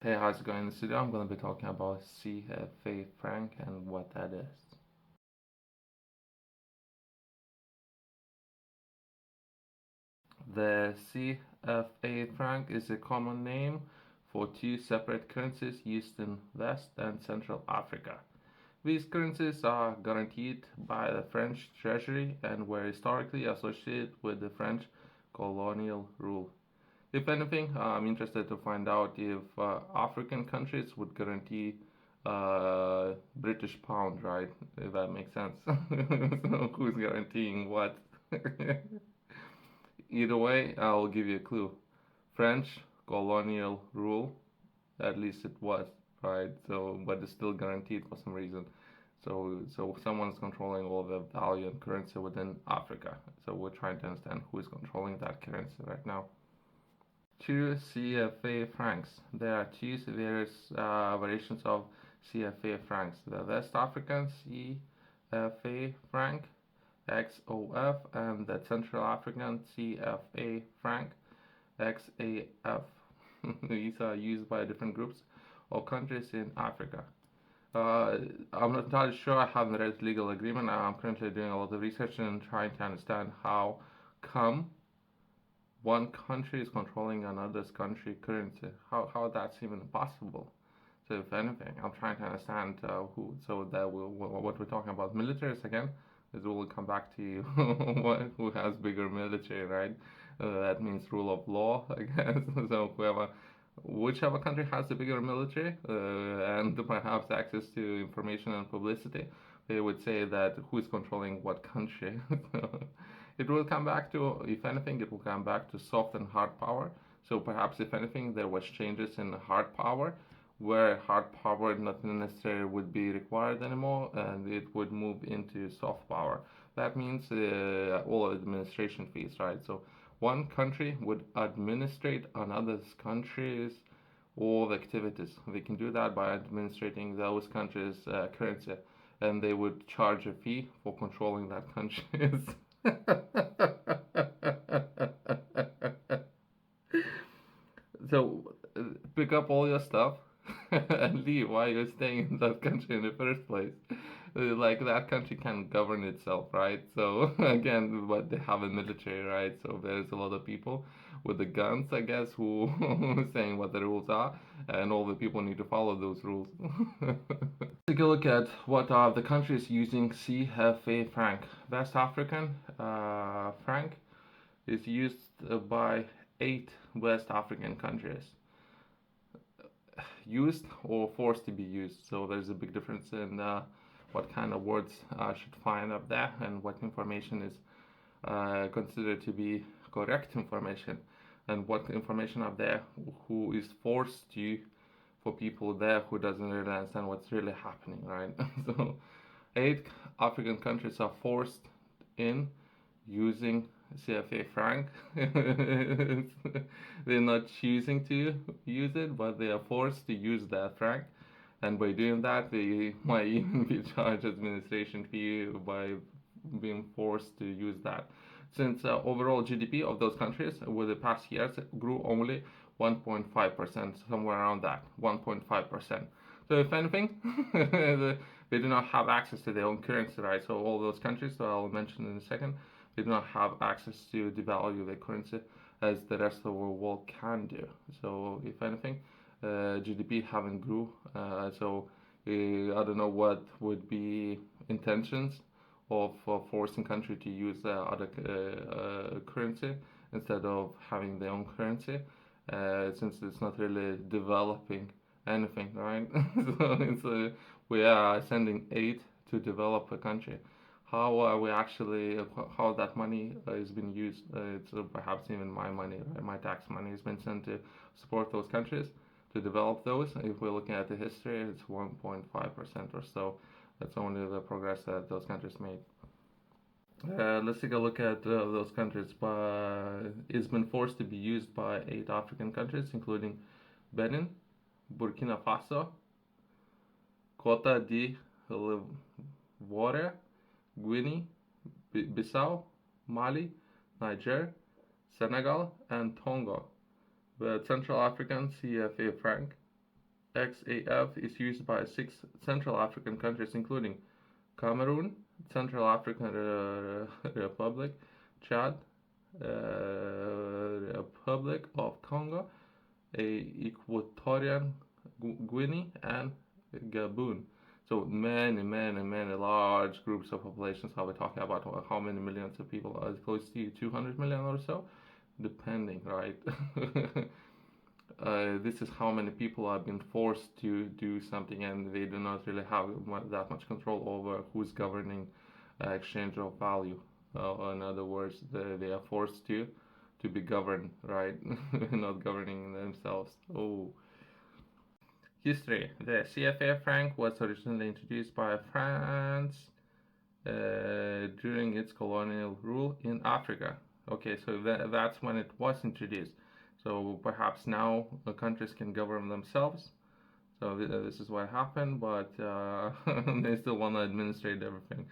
Hey, how's it going in the studio? I'm going to be talking about CFA Franc and what that is. The CFA Franc is a common name for two separate currencies used in West and Central Africa. These currencies are guaranteed by the French Treasury and were historically associated with the French colonial rule. If anything, I'm interested to find out if African countries would guarantee British pound, right? If that makes sense. So who's guaranteeing what? Either way, I'll give you a clue. French colonial rule, at least it was, right? So, but it's still guaranteed for some reason. So someone's controlling all the value and currency within Africa. So we're trying to understand who is controlling that currency right now. Two CFA francs. There are two various variations of CFA francs. The West African CFA franc XOF and the Central African CFA franc XAF. These are used by different groups or countries in Africa. I'm not entirely sure. I haven't read legal agreement. I'm currently doing a lot of research and trying to understand how come one country is controlling another's country currency. How that's even possible? So if anything, I'm trying to understand who. So that what we're talking about militaries again is we'll come back to you. Who has bigger military, right? That means rule of law, I guess. So whichever country has the bigger military and perhaps access to information and publicity, they would say that who's controlling what country. It will come back to, if anything, it will come back to soft and hard power. So perhaps, if anything, there was changes in hard power, where hard power not necessarily would be required anymore, and it would move into soft power. That means all administration fees, right? So one country would administrate another country's all the activities. They can do that by administrating those countries' currency, and they would charge a fee for controlling that country's. So pick up all your stuff and leave while you're staying in that country in the first place. Like that country can govern itself, right? So again, but they have a military, right? So there's a lot of people with the guns, I guess, who saying what the rules are, and all the people need to follow those rules. Take a look at what are the countries using CFA franc. West African franc is used by 8 West African countries. Used or forced to be used. So there's a big difference in what kind of words I should find up there and what information is considered to be correct information, and what information up there who is forced to for people there who doesn't really understand what's really happening, right? So 8 African countries are forced in using CFA franc. They're not choosing to use it, but they are forced to use that franc. And by doing that, they might even be charged administration fee by being forced to use that. Since overall GDP of those countries over the past years grew only 1.5%, somewhere around that, 1.5%. So if anything, they do not have access to their own currency, right? So all those countries that I'll mention in a second, they do not have access to devalue their currency as the rest of the world can do. So if anything, GDP haven't grew. I don't know what would be intentions of forcing country to use other currency instead of having their own currency, since it's not really developing anything, right? We are sending aid to develop a country. How are we actually, how that money is being used? It's perhaps even my money, right? My tax money has been sent to support those countries, to develop those. If we're looking at the history, it's 1.5% or so. That's only the progress that those countries made. Let's take a look at those countries. It's been forced to be used by 8 African countries, including Benin, Burkina Faso, Côte d'Ivoire, Guinea-Bissau, Mali, Niger, Senegal, and Togo. The Central African CFA franc XAF is used by 6 Central African countries, including Cameroon, Central African Republic, Chad, Republic of Congo, Equatorial Guinea, and Gabon. So many large groups of populations. How we're talking about how many millions of people? Close to 200 million or so, depending, right? This is how many people have been forced to do something, and they do not really have that much control over who's governing exchange of value. In other words, they are forced to be governed, right? Not governing themselves. Oh. History. The CFA franc was originally introduced by France during its colonial rule in Africa. Okay, so that's when it was introduced. So perhaps now the countries can govern themselves. So this is what happened, but they still want to administrate everything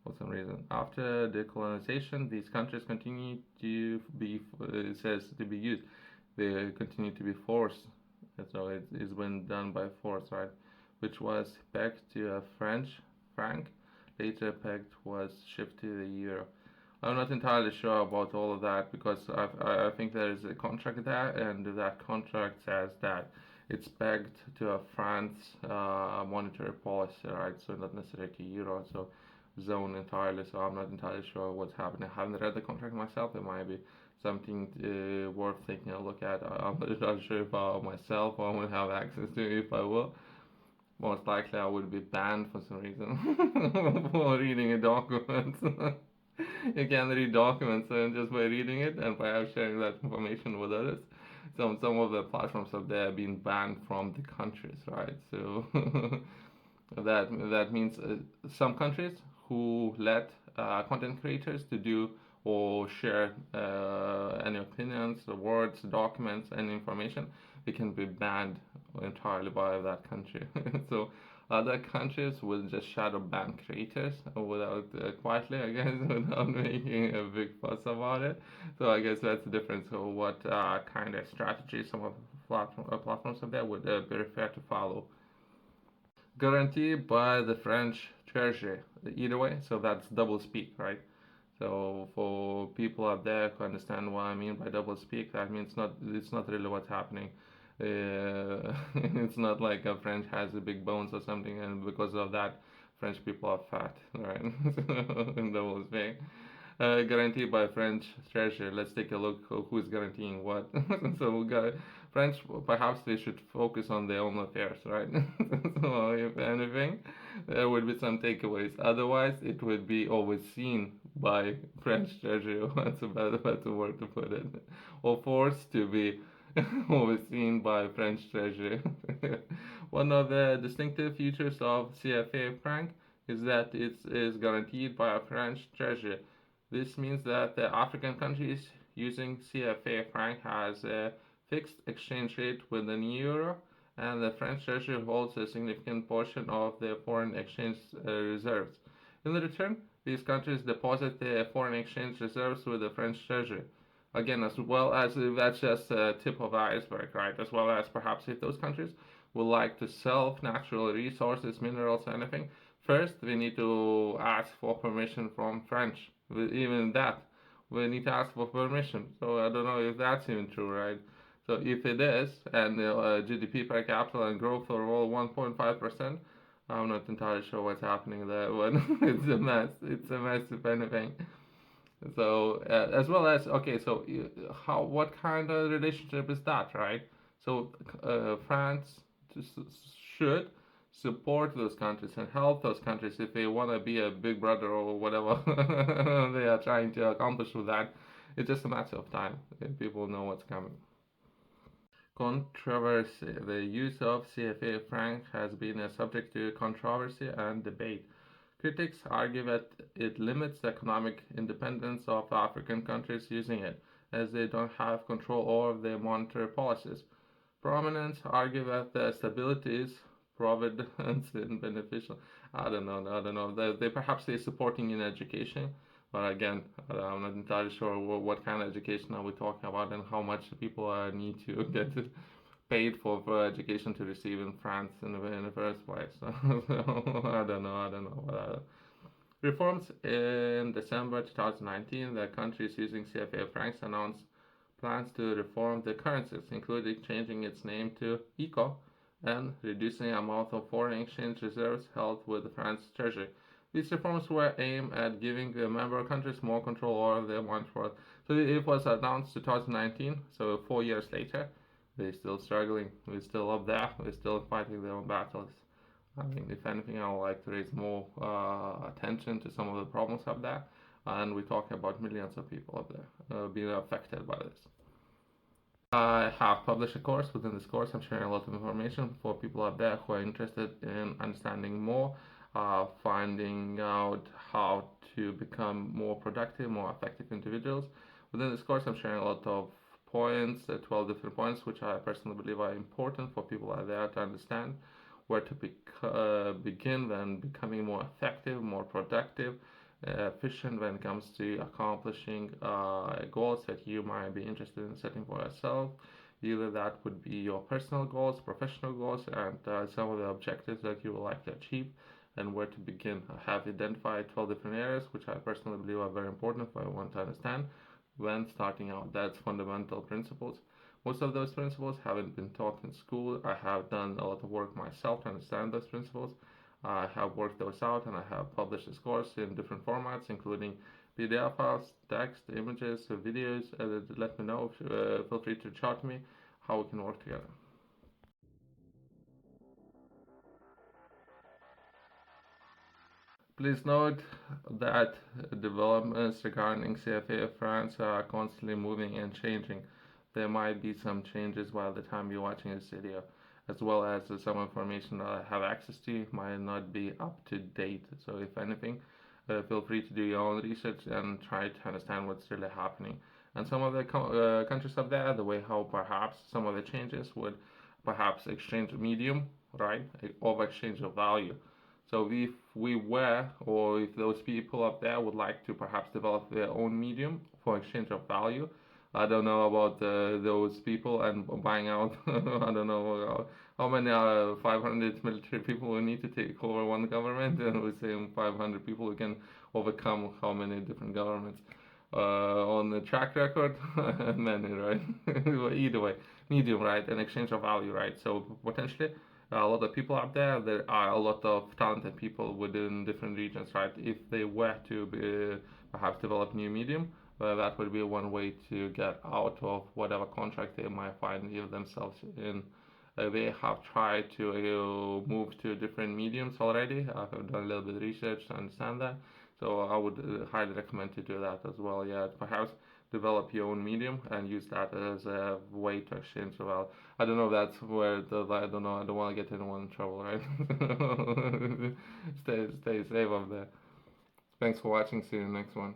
for some reason. After decolonization, these countries continue to be, it says, to be used. They continue to be forced. So it's been done by force, right? Which was pegged to a French franc. Later pegged was shifted to the euro. I'm not entirely sure about all of that because I think there is a contract there, and that contract says that it's pegged to a France monetary policy, right? So not necessarily to euro, so zone entirely. So I'm not entirely sure what's happening. I haven't read the contract myself. It might be something worth taking a look at. I'm not sure if myself I would have access to it if I will. Most likely I would be banned for some reason for reading a document. You can read documents just by reading it and perhaps sharing that information with others. Some of the platforms up there have been banned from the countries, right? So that means some countries who let content creators to do or share any opinions, words, documents, any information, they can be banned entirely by that country. So other countries will just shadow ban creators without quietly, I guess, without making a big fuss about it. So I guess that's the difference. So what kind of strategy some of the platforms of that would be fair to follow. Guaranteed by the French Treasury. Either way, so that's double speak, right? So for people out there who understand what I mean by double speak, that means it's not really what's happening. It's not like a French has a big bones or something, and because of that, French people are fat, right? In double speak. Guaranteed by French Treasury. Let's take a look who's guaranteeing what. So we got French. Perhaps they should focus on their own affairs, right? So if anything, there would be some takeaways. Otherwise, it would be overseen by French Treasury. That's a better word to put it, or forced to be overseen by French Treasury. One of the distinctive features of CFA franc is that it is guaranteed by a French Treasury. This means that the African countries using CFA franc has a fixed exchange rate with the euro, and the French Treasury holds a significant portion of their foreign exchange reserves. In return, these countries deposit their foreign exchange reserves with the French Treasury. Again, as well as that's just a tip of the iceberg, right? As well as perhaps if those countries would like to sell natural resources, minerals, anything, first we need to ask for permission from French. Even that, we need to ask for permission. So I don't know if that's even true, right? So if it is, and GDP per capita and growth are all 1.5%, I'm not entirely sure what's happening there, but it's a mess. It's a mess, if anything. So as well as okay, so what kind of relationship is that, right? So France should support those countries and help those countries if they want to be a big brother or whatever they are trying to accomplish with that. It's just a matter of time if people know what's coming. Controversy. The use of CFA franc has been a subject to controversy and debate. Critics argue that it limits the economic independence of African countries using it, as they don't have control over their monetary policies. Prominents argue that the stability is providence and beneficial. I don't know. They perhaps they're supporting in education, but again, I'm not entirely sure what kind of education are we talking about and how much people need to get paid for education to receive in France in the first place. So, I don't know. Reforms in December 2019, the countries using CFA francs announced plans to reform the currencies, including changing its name to ECO and reducing the amount of foreign exchange reserves held with the French Treasury. These reforms were aimed at giving the member countries more control over their monetary world. So it was announced 2019, so 4 years later, they're still struggling. We're still up there. We're still fighting their own battles. I mean, if anything, I would like to raise more attention to some of the problems up there. And we're talking about millions of people up there being affected by this. I have published a course. Within this course, I'm sharing a lot of information for people out there who are interested in understanding more, finding out how to become more productive, more effective individuals. Within this course, I'm sharing a lot of points, 12 different points, which I personally believe are important for people out there to understand where to begin when becoming more effective, more productive, efficient when it comes to accomplishing goals that you might be interested in setting for yourself. Either that would be your personal goals, professional goals, and some of the objectives that you would like to achieve, and where to begin. I have identified 12 different areas, which I personally believe are very important for everyone to understand when starting out. That's fundamental principles. Most of those principles haven't been taught in school. I have done a lot of work myself to understand those principles. I have worked those out and I have published this course in different formats, including PDF files, text, images, videos. Let me know. Feel free to chat to me how we can work together. Please note that developments regarding CFA France are constantly moving and changing. There might be some changes by the time you're watching this video, as well as some information that I have access to might not be up to date. So if anything, feel free to do your own research and try to understand what's really happening. And some of the countries up there, the way how perhaps some of the changes would perhaps exchange medium, right, over exchange of value. So if we were, or if those people up there would like to perhaps develop their own medium for exchange of value, I don't know about those people and buying out. I don't know how many 500 military people we need to take over one government, and we say 500 people who can overcome how many different governments. On the track record, many, right? Either way, medium, right? An exchange of value, right? So potentially a lot of people out there. There are a lot of talented people within different regions, right? If they were to perhaps develop new medium, that would be one way to get out of whatever contract they might find themselves in. They have tried to move to different mediums already. I've done a little bit of research to understand that. So I would highly recommend to do that as well. Yeah, perhaps develop your own medium and use that as a way to exchange well. I don't know if that's where I don't know. I don't want to get anyone in trouble, right? Stay safe up there. Thanks for watching. See you in the next one.